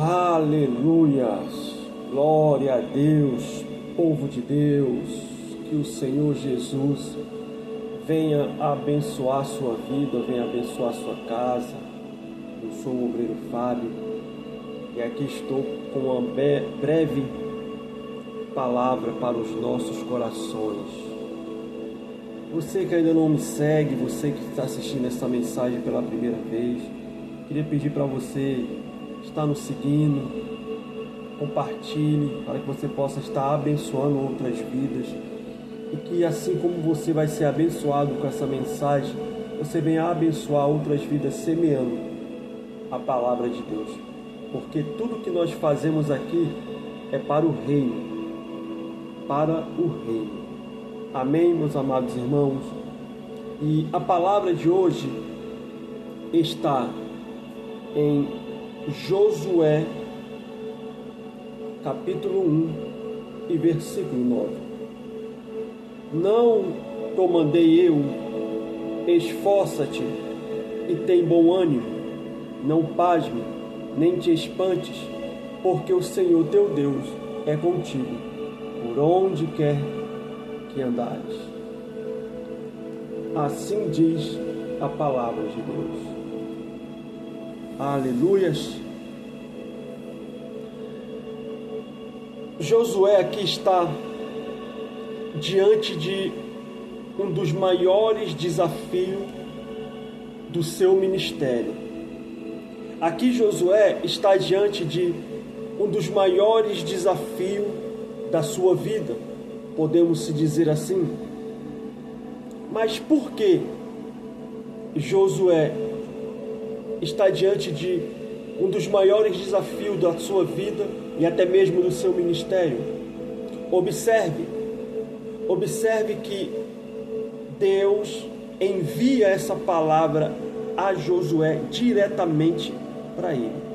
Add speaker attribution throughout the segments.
Speaker 1: Aleluias! Glória a Deus, povo de Deus, que o Senhor Jesus venha abençoar a sua vida, venha abençoar a sua casa. Eu sou o obreiro Fábio e aqui estou com uma breve palavra para os nossos corações. Você que ainda não me segue, você que está assistindo essa mensagem pela primeira vez, queria pedir para você estar nos seguindo, compartilhe, para que você possa estar abençoando outras vidas e que assim como você vai ser abençoado com essa mensagem, você venha abençoar outras vidas semeando a palavra de Deus, porque tudo que nós fazemos aqui é para o reino, Amém, meus amados irmãos? E a palavra de hoje está em Josué, capítulo 1 e versículo 9. Não te mandei eu, esforça-te e tem bom ânimo, não pasme, nem te espantes, porque o Senhor teu Deus é contigo, por onde quer que andares. Assim diz a palavra de Deus. Aleluias! Josué aqui está diante de um dos maiores desafios do seu ministério. Aqui Josué está diante de um dos maiores desafios da sua vida, podemos se dizer assim. Mas por que Josué está diante de um dos maiores desafios da sua vida e até mesmo do seu ministério? Observe que Deus envia essa palavra a Josué diretamente para ele.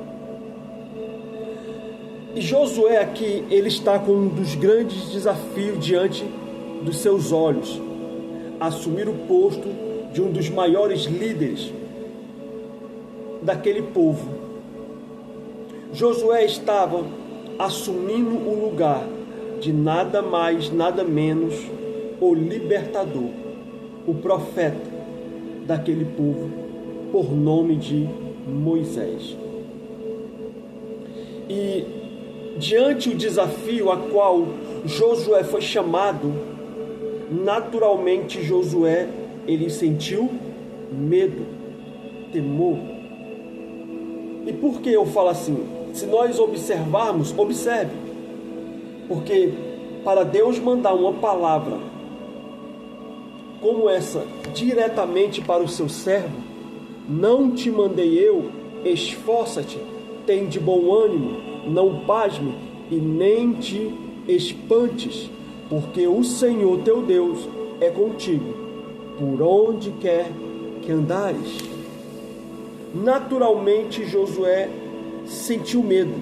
Speaker 1: E Josué aqui, ele está com um dos grandes desafios diante dos seus olhos: assumir o posto de um dos maiores líderes daquele povo. Josué estava assumindo o lugar de nada mais, nada menos, o libertador, o profeta daquele povo, por nome de Moisés. E diante do desafio a qual Josué foi chamado, naturalmente Josué, ele sentiu medo, temor. E por que eu falo assim? Se nós observarmos, observe, porque para Deus mandar uma palavra como essa diretamente para o seu servo: não te mandei eu, esforça-te, tem de bom ânimo, não pasme e nem te espantes, porque o Senhor teu Deus é contigo, por onde quer que andares. Naturalmente Josué sentiu medo,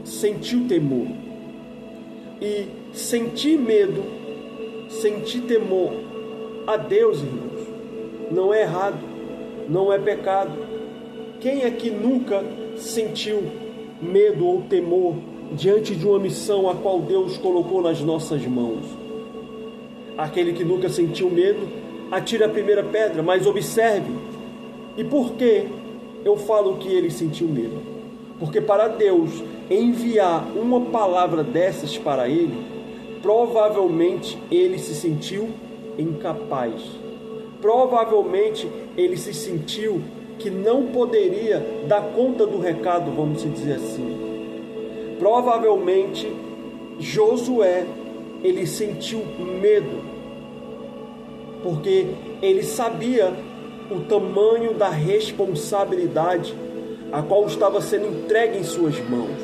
Speaker 1: sentiu temor. E sentir medo, sentir temor a Deus, irmãos, não é errado, não é pecado. Quem aqui nunca sentiu medo ou temor diante de uma missão a qual Deus colocou nas nossas mãos? Aquele que nunca sentiu medo, atire a primeira pedra, mas observe. E por que eu falo que ele sentiu medo? Porque para Deus enviar uma palavra dessas para ele, provavelmente ele se sentiu incapaz. Provavelmente ele se sentiu que não poderia dar conta do recado, vamos dizer assim. Provavelmente Josué, ele sentiu medo, porque ele sabia o tamanho da responsabilidade a qual estava sendo entregue em suas mãos.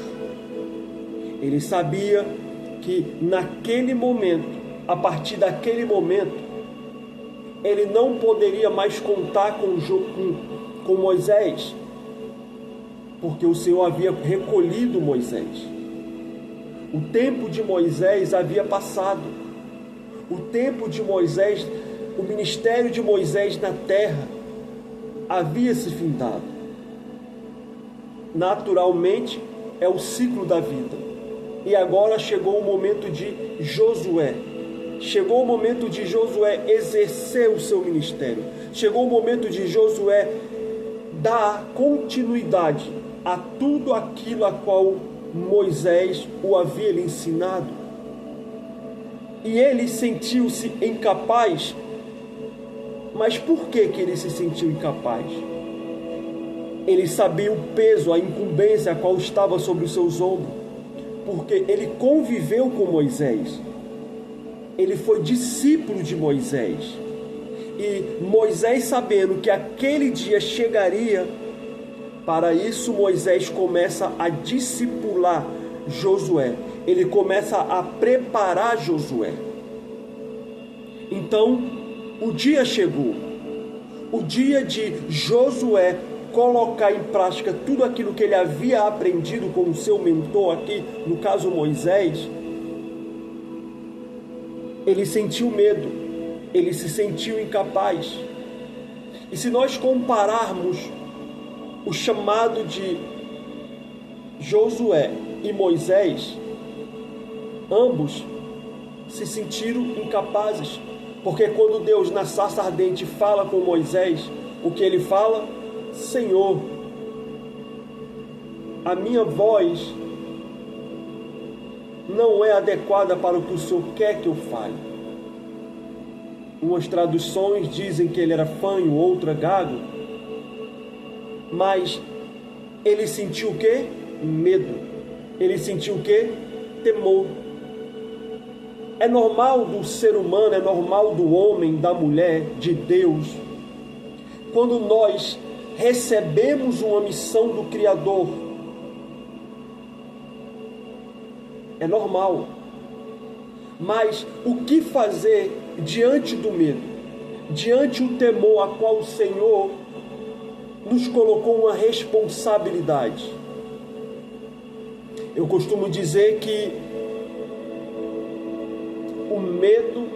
Speaker 1: Ele sabia que naquele momento, a partir daquele momento, ele não poderia mais contar com Moisés, porque o Senhor havia recolhido Moisés. O tempo de Moisés havia passado. O tempo de Moisés, o ministério de Moisés na terra havia se findado. Naturalmente, é o ciclo da vida. E agora chegou o momento de Josué. Chegou o momento de Josué exercer o seu ministério. Chegou o momento de Josué dar continuidade a tudo aquilo a qual Moisés o havia lhe ensinado. E ele sentiu-se incapaz. Mas por que ele se sentiu incapaz? Ele sabia o peso, a incumbência a qual estava sobre os seus ombros, porque ele conviveu com Moisés. Ele foi discípulo de Moisés. E Moisés, sabendo que aquele dia chegaria, para isso Moisés começa a discipular Josué. Ele começa a preparar Josué. Então, o dia chegou. O dia de Josué colocar em prática tudo aquilo que ele havia aprendido com o seu mentor aqui, no caso Moisés. Ele sentiu medo, ele se sentiu incapaz. E se nós compararmos o chamado de Josué e Moisés, ambos se sentiram incapazes, porque quando Deus na sarça ardente fala com Moisés, o que ele fala? Senhor, a minha voz não é adequada para o que o Senhor quer que eu fale. Umas traduções dizem que ele era fanho, outra gago. Mas ele sentiu o quê? Medo. Ele sentiu o quê? Temor. É normal do ser humano, é normal do homem, da mulher, de Deus, quando nós recebemos uma missão do Criador, é normal. Mas o que fazer diante do medo, diante do temor a qual o Senhor nos colocou uma responsabilidade? Eu costumo dizer que o medo,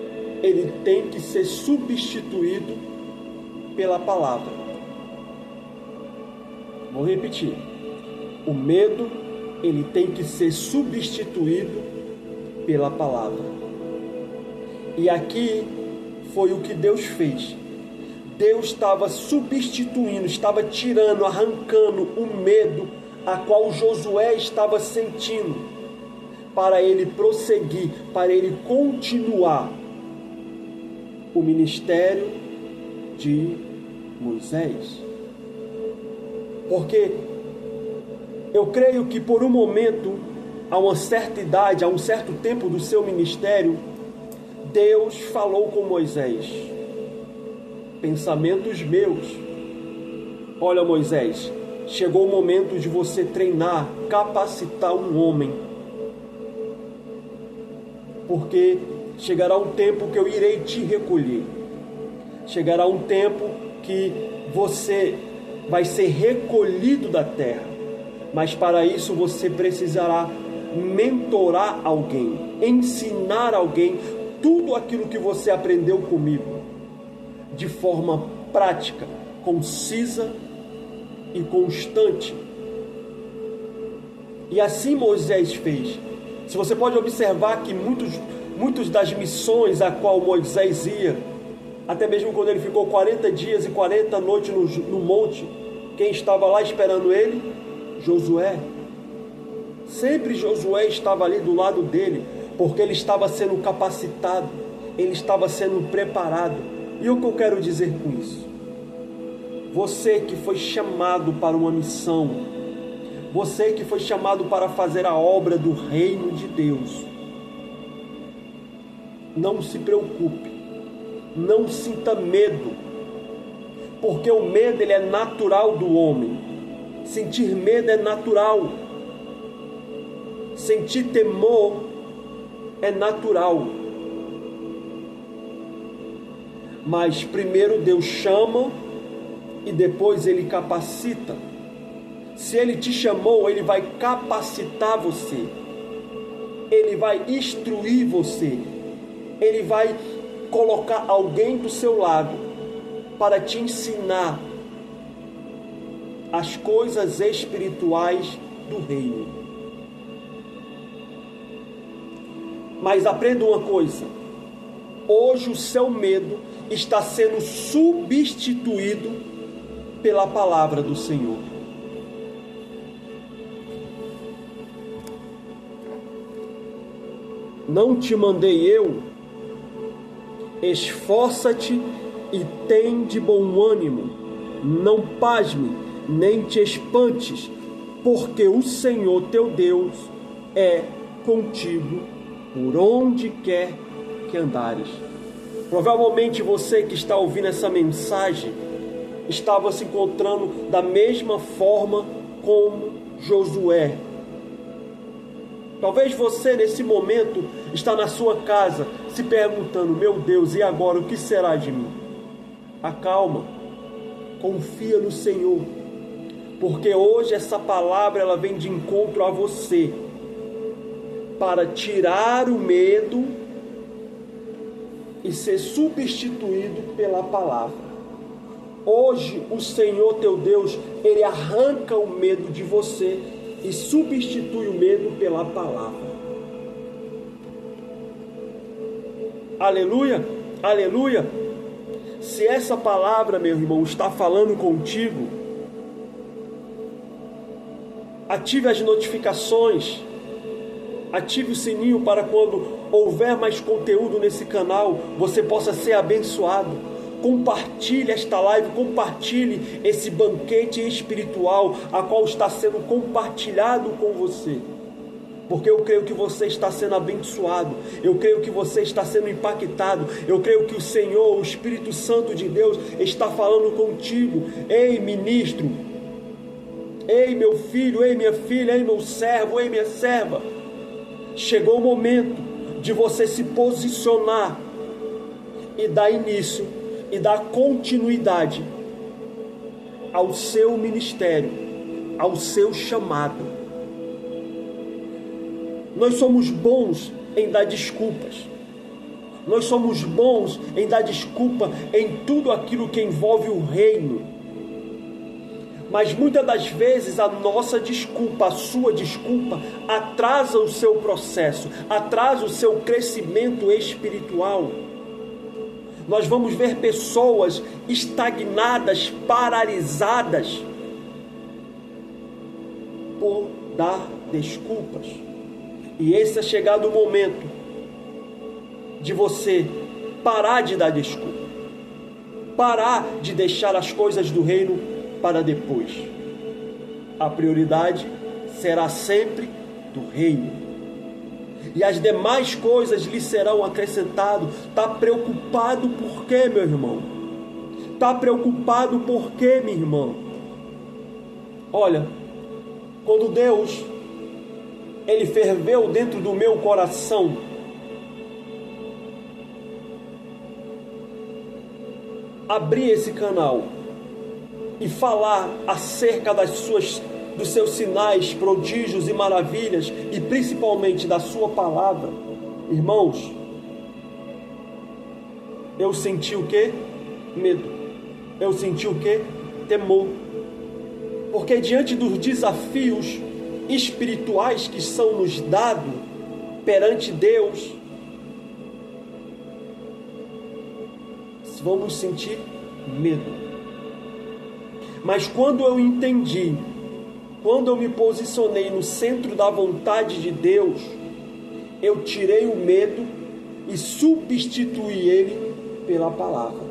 Speaker 1: ele tem que ser substituído pela palavra. Vou repetir. O medo, ele tem que ser substituído pela palavra. E aqui foi o que Deus fez. Deus estava substituindo, estava tirando, arrancando o medo a qual Josué estava sentindo, para ele prosseguir, para ele continuar o ministério de Moisés. Porque eu creio que por um momento, a uma certa idade, a um certo tempo do seu ministério, Deus falou com Moisés: pensamentos meus. Olha, Moisés, chegou o momento de você treinar, capacitar um homem, porque chegará um tempo que eu irei te recolher. Chegará um tempo que você vai ser recolhido da terra, mas para isso você precisará mentorar alguém, ensinar alguém tudo aquilo que você aprendeu comigo, de forma prática, concisa e constante. E assim Moisés fez. Se você pode observar que muitos das missões a qual Moisés ia, até mesmo quando ele ficou 40 dias e 40 noites no monte, quem estava lá esperando ele? Josué. Sempre Josué estava ali do lado dele, porque ele estava sendo capacitado, ele estava sendo preparado. E o que eu quero dizer com isso? Você que foi chamado para uma missão, você que foi chamado para fazer a obra do reino de Deus, não se preocupe, não sinta medo, porque o medo, ele é natural do homem. Sentir medo é natural. Sentir temor é natural. Mas primeiro Deus chama e depois Ele capacita. Se Ele te chamou, Ele vai capacitar você. Ele vai instruir você. Ele vai colocar alguém do seu lado para te ensinar as coisas espirituais do reino. Mas aprenda uma coisa: hoje o seu medo está sendo substituído pela palavra do Senhor. Não te mandei eu? Esforça-te e tem de bom ânimo. Não pasme, nem te espantes, porque o Senhor teu Deus é contigo por onde quer que andares. Provavelmente você que está ouvindo essa mensagem estava se encontrando da mesma forma como Josué. Talvez você nesse momento está na sua casa se perguntando: meu Deus, e agora o que será de mim? Acalma, confia no Senhor, porque hoje essa palavra ela vem de encontro a você para tirar o medo e ser substituído pela palavra. Hoje o Senhor teu Deus, Ele arranca o medo de você e substitui o medo pela palavra. Aleluia, aleluia. Se essa palavra, meu irmão, está falando contigo, ative as notificações, ative o sininho para quando houver mais conteúdo nesse canal, você possa ser abençoado. Compartilhe esta live, compartilhe esse banquete espiritual, a qual está sendo compartilhado com você. Porque eu creio que você está sendo abençoado, eu creio que você está sendo impactado, eu creio que o Senhor, o Espírito Santo de Deus, está falando contigo. Ei, ministro, ei, meu filho, ei, minha filha, ei, meu servo, ei, minha serva. Chegou o momento de você se posicionar e dar início e dar continuidade ao seu ministério, ao seu chamado. Nós somos bons em dar desculpas. Nós somos bons em dar desculpa em tudo aquilo que envolve o reino. Mas muitas das vezes a nossa desculpa, a sua desculpa, atrasa o seu processo, atrasa o seu crescimento espiritual. Nós vamos ver pessoas estagnadas, paralisadas, por dar desculpas. E esse é chegado o momento de você parar de dar desculpa, parar de deixar as coisas do reino para depois. A prioridade será sempre do reino. E as demais coisas lhe serão acrescentadas. Está preocupado por quê, meu irmão? Está preocupado por quê, minha irmã? Olha, quando Deus, Ele ferveu dentro do meu coração, abrir esse canal e falar acerca dos seus sinais, prodígios e maravilhas, e principalmente da sua palavra, irmãos, eu senti o quê? Medo. Eu senti o quê? Temor. Porque diante dos desafios espirituais que são nos dados perante Deus, vamos sentir medo. Mas quando eu entendi, quando eu me posicionei no centro da vontade de Deus, eu tirei o medo e substituí ele pela palavra.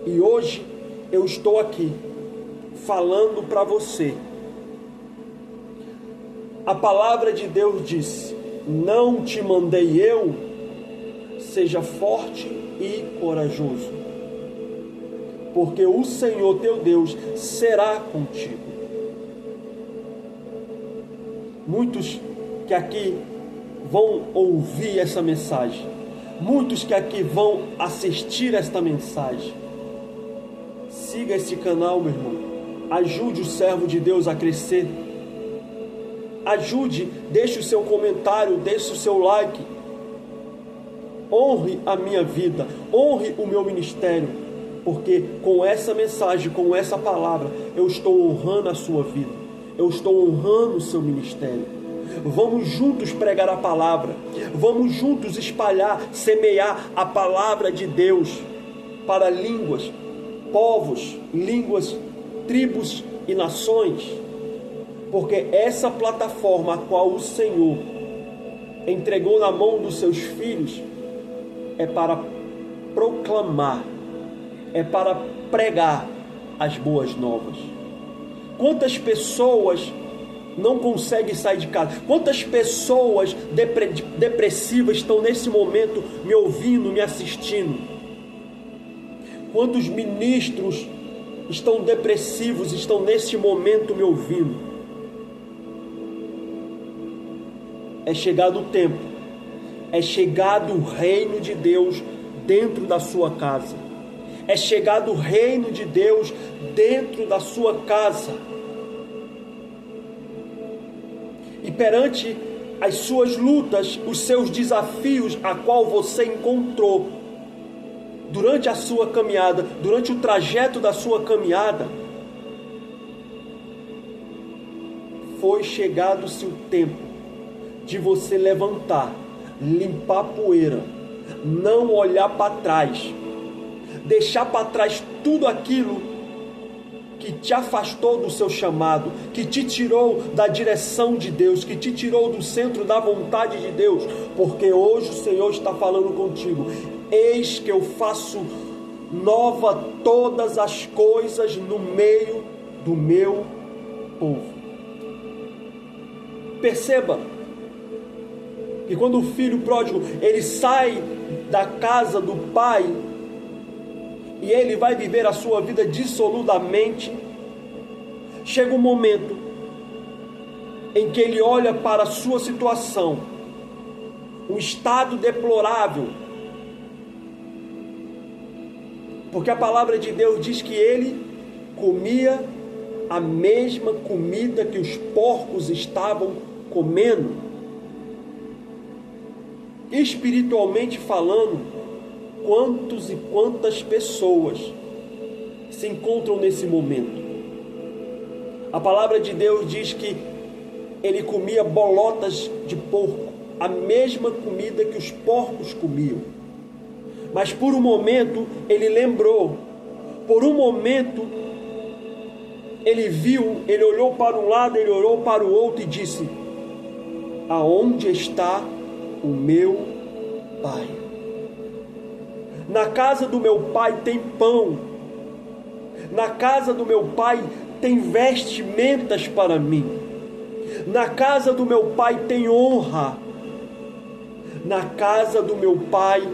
Speaker 1: E hoje eu estou aqui falando para você. A palavra de Deus disse: não te mandei eu? Seja forte e corajoso, porque o Senhor teu Deus será contigo. Muitos que aqui vão ouvir essa mensagem, muitos que aqui vão assistir esta mensagem, siga esse canal, meu irmão. Ajude o servo de Deus a crescer. Ajude, deixe o seu comentário, deixe o seu like. Honre a minha vida, honre o meu ministério, porque com essa mensagem, com essa palavra, eu estou honrando a sua vida, eu estou honrando o seu ministério. Vamos juntos pregar a palavra. Vamos juntos espalhar, semear a palavra de Deus para línguas, povos, línguas, tribos e nações. Porque essa plataforma a qual o Senhor entregou na mão dos seus filhos é para proclamar, é para pregar as boas novas. Quantas pessoas não conseguem sair de casa? Quantas pessoas depressivas estão nesse momento me ouvindo, me assistindo? Quantos ministros estão depressivos, estão nesse momento me ouvindo? É chegado o tempo, é chegado o reino de Deus dentro da sua casa. É chegado o reino de Deus dentro da sua casa. E perante as suas lutas, os seus desafios, a qual você encontrou durante a sua caminhada, durante o trajeto da sua caminhada, foi chegado-se o tempo de você levantar, limpar a poeira, não olhar para trás, deixar para trás tudo aquilo que te afastou do seu chamado, que te tirou da direção de Deus, que te tirou do centro da vontade de Deus, porque hoje o Senhor está falando contigo. Eis que eu faço nova todas as coisas no meio do meu povo. Perceba que quando o filho pródigo, ele sai da casa do pai, e ele vai viver a sua vida dissolutamente, chega um momento em que ele olha para a sua situação, um estado deplorável, porque a palavra de Deus diz que ele comia a mesma comida que os porcos estavam comendo. Espiritualmente falando, quantos e quantas pessoas se encontram nesse momento? A palavra de Deus diz que ele comia bolotas de porco, a mesma comida que os porcos comiam. Mas por um momento ele lembrou, por um momento ele viu, ele olhou para um lado, ele olhou para o outro e disse: aonde está o meu pai? Na casa do meu pai tem pão, na casa do meu pai tem vestimentas para mim, na casa do meu pai tem honra, na casa do meu pai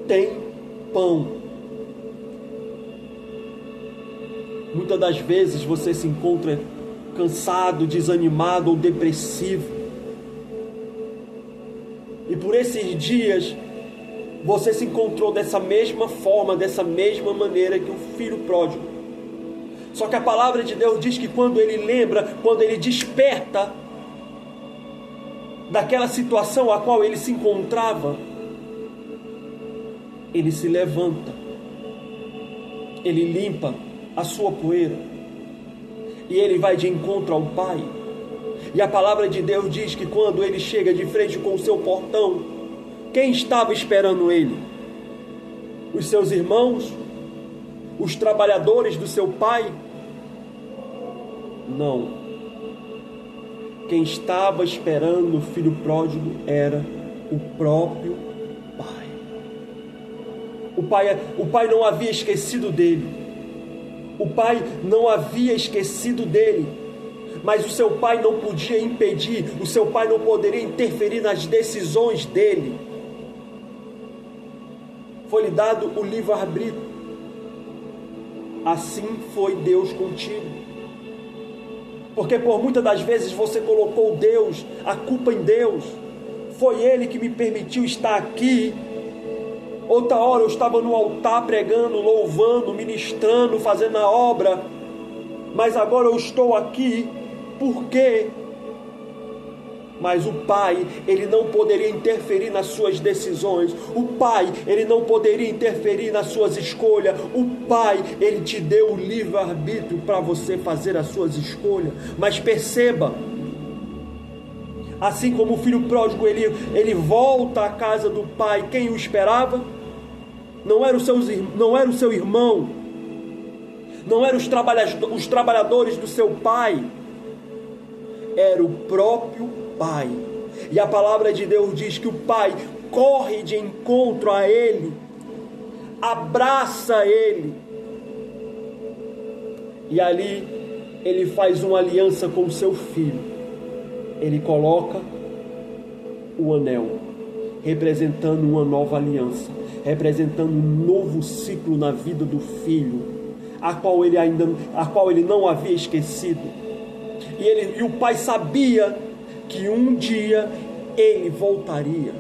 Speaker 1: tem pão. Muitas das vezes você se encontra cansado, desanimado ou depressivo. E por esses dias, você se encontrou dessa mesma forma, dessa mesma maneira que o filho pródigo. Só que a palavra de Deus diz que quando ele lembra, quando ele desperta daquela situação a qual ele se encontrava, ele se levanta, ele limpa a sua poeira e ele vai de encontro ao Pai. E a palavra de Deus diz que quando ele chega de frente com o seu portão, quem estava esperando ele? Os seus irmãos? Os trabalhadores do seu pai? Não. Quem estava esperando o filho pródigo era o próprio pai. O pai não havia esquecido dele. O pai não havia esquecido dele. Mas o seu pai não podia impedir, o seu pai não poderia interferir nas decisões dele. Foi-lhe dado o livre-arbítrio. Assim foi Deus contigo. Porque por muitas das vezes você colocou Deus, a culpa em Deus. Foi Ele que me permitiu estar aqui. Outra hora eu estava no altar pregando, louvando, ministrando, fazendo a obra. Mas agora eu estou aqui. Por quê? Mas o pai, ele não poderia interferir nas suas decisões. O pai, ele não poderia interferir nas suas escolhas. O pai, ele te deu o livre-arbítrio para você fazer as suas escolhas. Mas perceba, assim como o filho pródigo, ele volta à casa do pai. Quem o esperava? Não era o seu irmão. Não eram os trabalhadores do seu pai. Era o próprio pai. E a palavra de Deus diz que o pai corre de encontro a ele, abraça ele, e ali ele faz uma aliança com o seu filho. Ele coloca o anel, representando uma nova aliança, representando um novo ciclo na vida do filho, a qual ele não havia esquecido. E o pai sabia que um dia ele voltaria.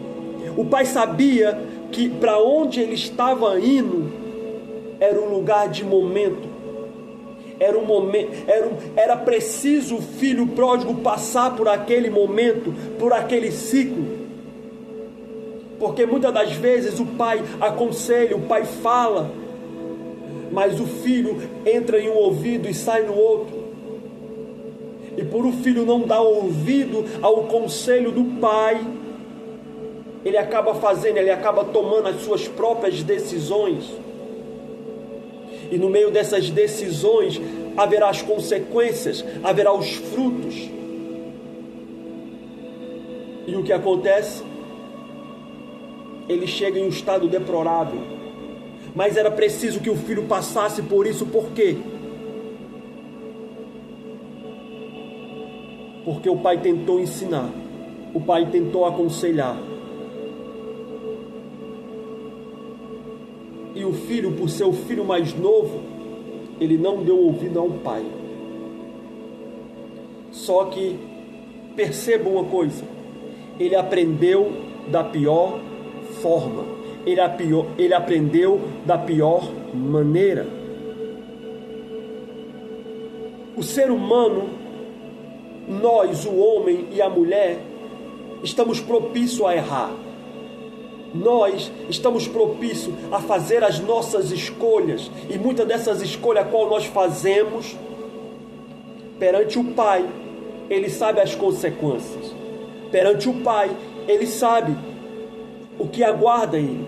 Speaker 1: O pai sabia que para onde ele estava indo era um lugar de momento. Era preciso o filho pródigo passar por aquele momento, por aquele ciclo. Porque muitas das vezes o pai aconselha, o pai fala, mas o filho entra em um ouvido e sai no outro. E por o filho não dar ouvido ao conselho do pai, ele acaba tomando as suas próprias decisões. E no meio dessas decisões haverá as consequências, haverá os frutos. E o que acontece? Ele chega em um estado deplorável. Mas era preciso que o filho passasse por isso. Por quê? Porque o pai tentou ensinar, o pai tentou aconselhar. E o filho, por ser o filho mais novo, ele não deu ouvido ao pai. Só que, perceba uma coisa, ele aprendeu da pior forma, ele aprendeu da pior maneira. O ser humano, nós, o homem e a mulher, estamos propícios a errar. Nós estamos propícios a fazer as nossas escolhas. E muitas dessas escolhas, qual nós fazemos, perante o pai, ele sabe as consequências. Perante o pai, ele sabe o que aguarda ele,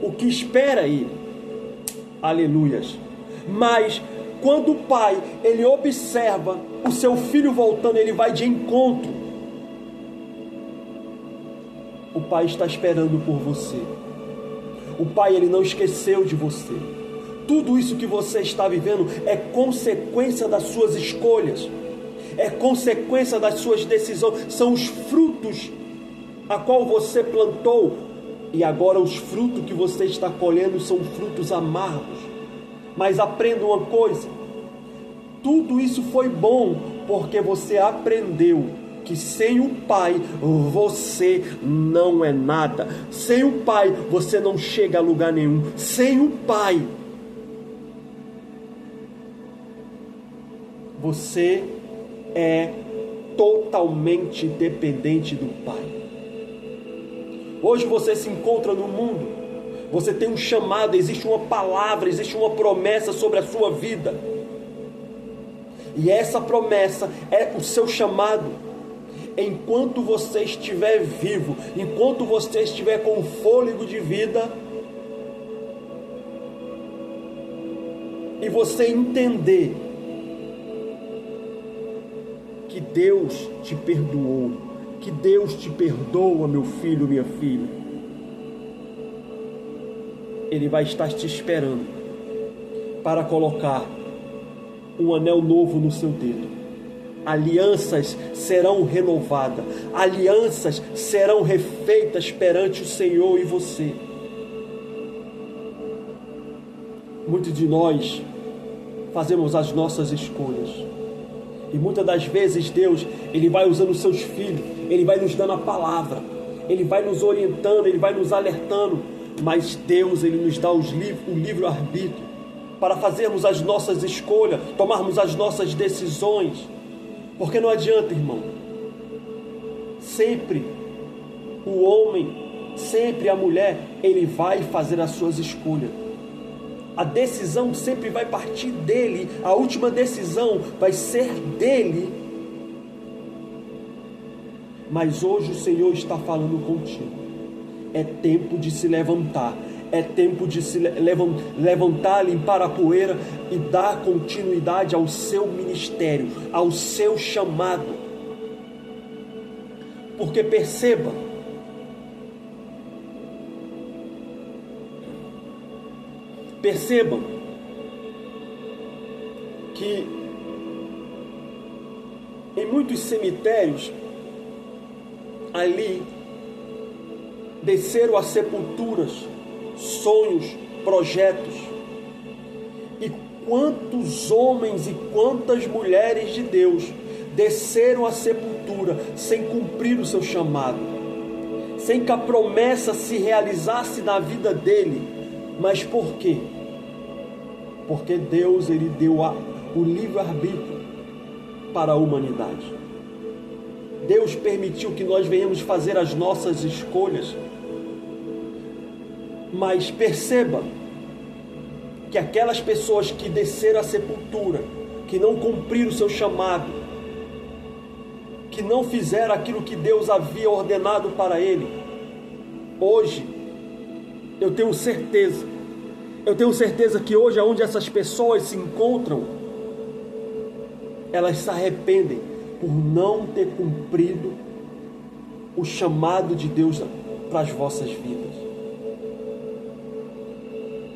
Speaker 1: o que espera ele. Aleluias. Mas quando o pai, ele observa o seu filho voltando, ele vai de encontro. O pai está esperando por você. O pai, ele não esqueceu de você. Tudo isso que você está vivendo é consequência das suas escolhas. É consequência das suas decisões. São os frutos a qual você plantou. E agora os frutos que você está colhendo são frutos amargos. Mas aprenda uma coisa. Tudo isso foi bom porque você aprendeu que sem o pai você não é nada. Sem o pai você não chega a lugar nenhum. Sem o pai você é totalmente dependente do pai. Hoje você se encontra no mundo, você tem um chamado, existe uma palavra, existe uma promessa sobre a sua vida. E essa promessa é o seu chamado. Enquanto você estiver vivo, enquanto você estiver com o fôlego de vida, e você entender que Deus te perdoou, que Deus te perdoa, meu filho, minha filha, Ele vai estar te esperando para colocar um anel novo no seu dedo. Alianças serão renovadas, alianças serão refeitas perante o Senhor e você. Muitos de nós fazemos as nossas escolhas, e muitas das vezes Deus, Ele vai usando os seus filhos, Ele vai nos dando a palavra, Ele vai nos orientando, Ele vai nos alertando, mas Deus, Ele nos dá o livre-arbítrio para fazermos as nossas escolhas, tomarmos as nossas decisões. Porque não adianta, irmão, sempre o homem, sempre a mulher, ele vai fazer as suas escolhas. A decisão sempre vai partir dele, a última decisão vai ser dele. Mas hoje o Senhor está falando contigo. É tempo de se levantar. É tempo de se levantar, limpar a poeira e dar continuidade ao seu ministério, ao seu chamado. Porque percebam que em muitos cemitérios ali desceram as sepulturas, sonhos, projetos. E quantos homens e quantas mulheres de Deus desceram à sepultura sem cumprir o seu chamado, sem que a promessa se realizasse na vida dele. Mas por quê? Porque Deus, ele deu o livre-arbítrio para a humanidade. Deus permitiu que nós venhamos fazer as nossas escolhas. Mas perceba que aquelas pessoas que desceram à sepultura, que não cumpriram o seu chamado, que não fizeram aquilo que Deus havia ordenado para ele, hoje, eu tenho certeza que hoje, onde essas pessoas se encontram, elas se arrependem por não ter cumprido o chamado de Deus para as vossas vidas.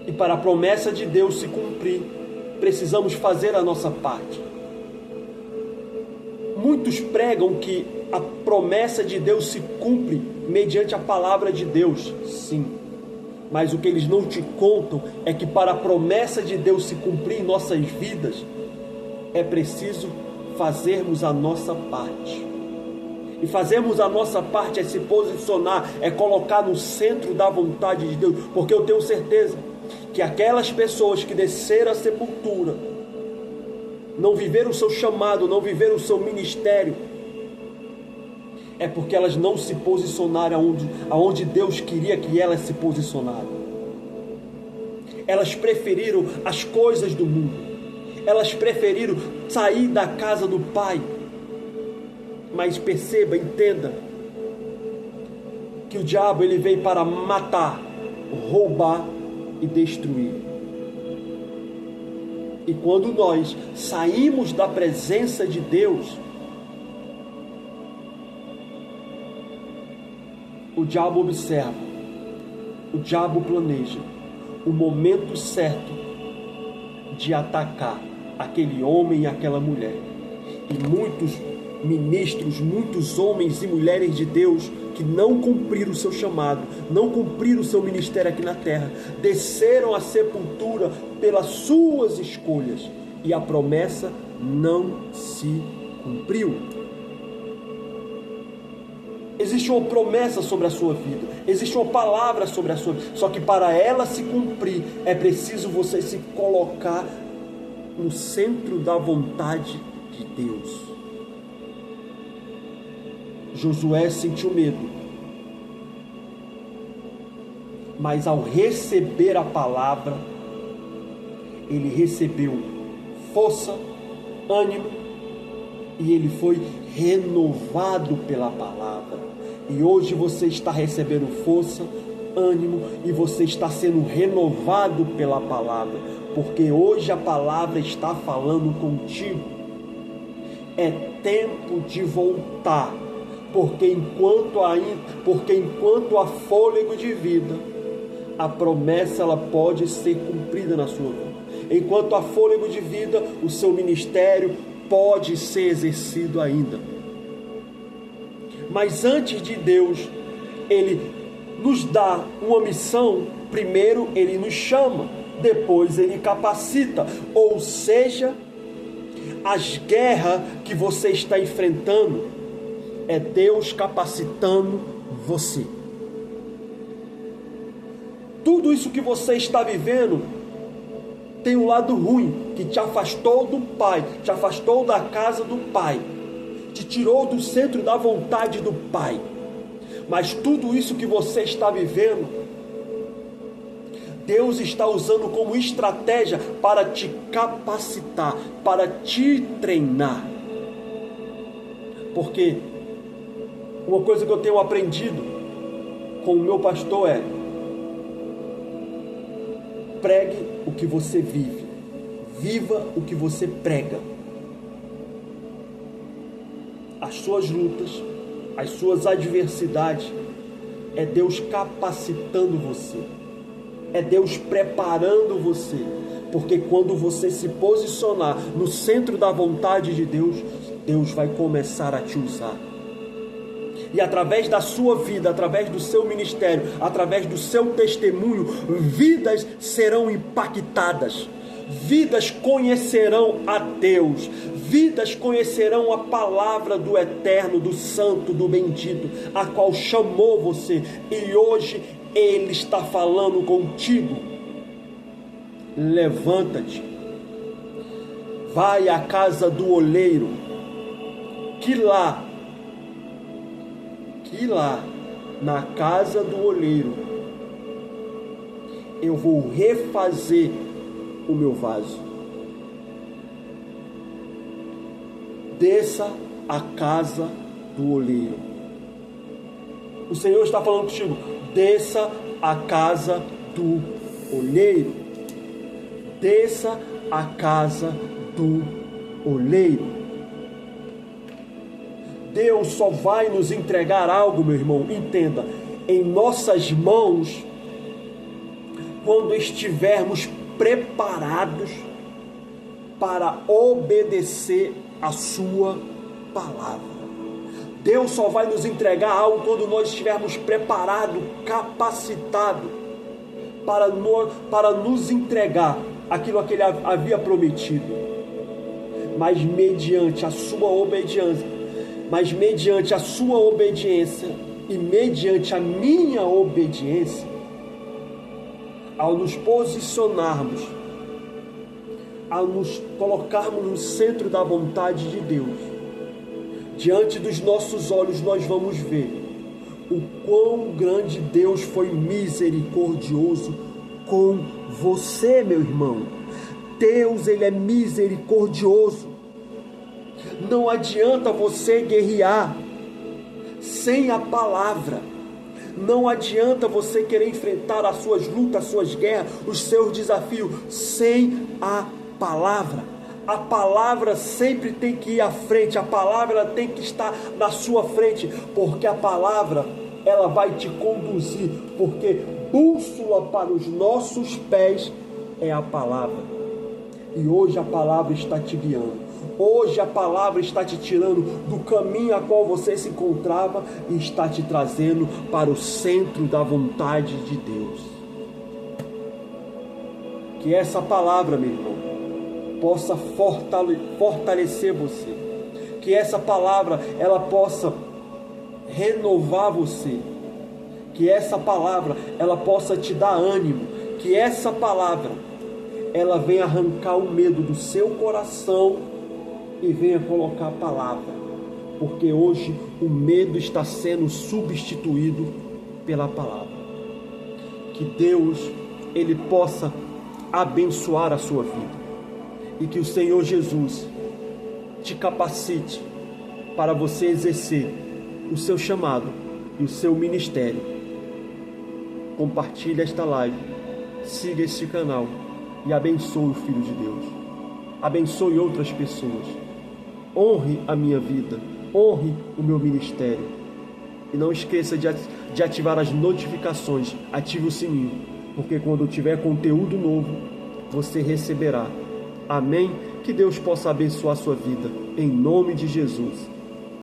Speaker 1: E para a promessa de Deus se cumprir, precisamos fazer a nossa parte. Muitos pregam que a promessa de Deus se cumpre mediante a palavra de Deus. Sim. Mas o que eles não te contam é que para a promessa de Deus se cumprir em nossas vidas, é preciso fazermos a nossa parte. E fazermos a nossa parte é se posicionar, é colocar no centro da vontade de Deus. Porque eu tenho certeza que aquelas pessoas que desceram à sepultura, não viveram o seu chamado, não viveram o seu ministério, é porque elas não se posicionaram aonde Deus queria que elas se posicionaram. Elas preferiram as coisas do mundo. Elas preferiram sair da casa do Pai. Mas perceba, entenda, que o diabo, ele veio para matar, roubar e destruir. E quando nós saímos da presença de Deus, o diabo observa, o diabo planeja o momento certo de atacar aquele homem e aquela mulher. E muitos ministros, muitos homens e mulheres de Deus que não cumpriram o seu chamado, não cumpriram o seu ministério aqui na terra, desceram à sepultura pelas suas escolhas e a promessa não se cumpriu. Existe uma promessa sobre a sua vida, existe uma palavra sobre a sua vida, só que para ela se cumprir, é preciso você se colocar no centro da vontade de Deus. Josué sentiu medo, mas ao receber a palavra, ele recebeu força, ânimo, e ele foi renovado pela palavra. E hoje você está recebendo força, ânimo, e você está sendo renovado pela palavra, porque hoje a palavra está falando contigo. É tempo de voltar, porque enquanto há fôlego de vida, a promessa ela pode ser cumprida na sua vida. Enquanto há fôlego de vida, o seu ministério pode ser exercido ainda. Mas antes de Deus, Ele nos dá uma missão, primeiro Ele nos chama, depois Ele capacita. Ou seja, as guerras que você está enfrentando, é Deus capacitando você. Tudo isso que você está vivendo tem um lado ruim, que te afastou do Pai, te afastou da casa do Pai. te tirou do centro da vontade do Pai. Mas tudo isso que você está vivendo, Deus está usando como estratégia para te capacitar, para te treinar. Porque uma coisa que eu tenho aprendido com o meu pastor é: pregue o que você vive, viva o que você prega. As suas lutas, as suas adversidades, é Deus capacitando você, é Deus preparando você, porque quando você se posicionar no centro da vontade de Deus, Deus vai começar a te usar. E através da sua vida, através do seu ministério, através do seu testemunho, vidas serão impactadas, vidas conhecerão a Deus, vidas conhecerão a palavra do Eterno, do Santo, do Bendito, a qual chamou você, e hoje Ele está falando contigo. Levanta-te, vai à casa do oleiro, que lá, na casa do oleiro, eu vou refazer o meu vaso. Desça à casa do oleiro. O Senhor está falando contigo: desça à casa do oleiro. Desça à casa do oleiro. Deus só vai nos entregar algo, meu irmão, entenda, em nossas mãos, quando estivermos preparados para obedecer a sua palavra. Deus só vai nos entregar algo quando nós estivermos preparados, capacitados para nos entregar aquilo que Ele havia prometido. Mas mediante a sua obediência, e mediante a minha obediência, ao nos posicionarmos, ao nos colocarmos no centro da vontade de Deus, diante dos nossos olhos nós vamos ver o quão grande Deus foi misericordioso com você, meu irmão. Deus, Ele é misericordioso. Não adianta você guerrear sem a palavra. Não adianta você querer enfrentar as suas lutas, as suas guerras, os seus desafios sem a palavra. A palavra sempre tem que ir à frente. A palavra tem que estar na sua frente, porque a palavra, ela vai te conduzir, porque bússola para os nossos pés é a palavra. E hoje a palavra está te guiando. Hoje a palavra está te tirando do caminho a qual você se encontrava e está te trazendo para o centro da vontade de Deus. Que essa palavra, meu irmão, possa fortalecer você. Que essa palavra, ela possa renovar você. Que essa palavra, ela possa te dar ânimo. Que essa palavra, ela venha arrancar o medo do seu coração e venha colocar a palavra, porque hoje o medo está sendo substituído pela palavra. Que Deus, Ele possa abençoar a sua vida, e que o Senhor Jesus te capacite para você exercer o seu chamado e o seu ministério. Compartilhe esta live, siga este canal e abençoe o Filho de Deus. Abençoe outras pessoas. Honre a minha vida, honre o meu ministério. E não esqueça de ativar as notificações, ative o sininho, porque quando tiver conteúdo novo, você receberá. Amém? Que Deus possa abençoar a sua vida, em nome de Jesus.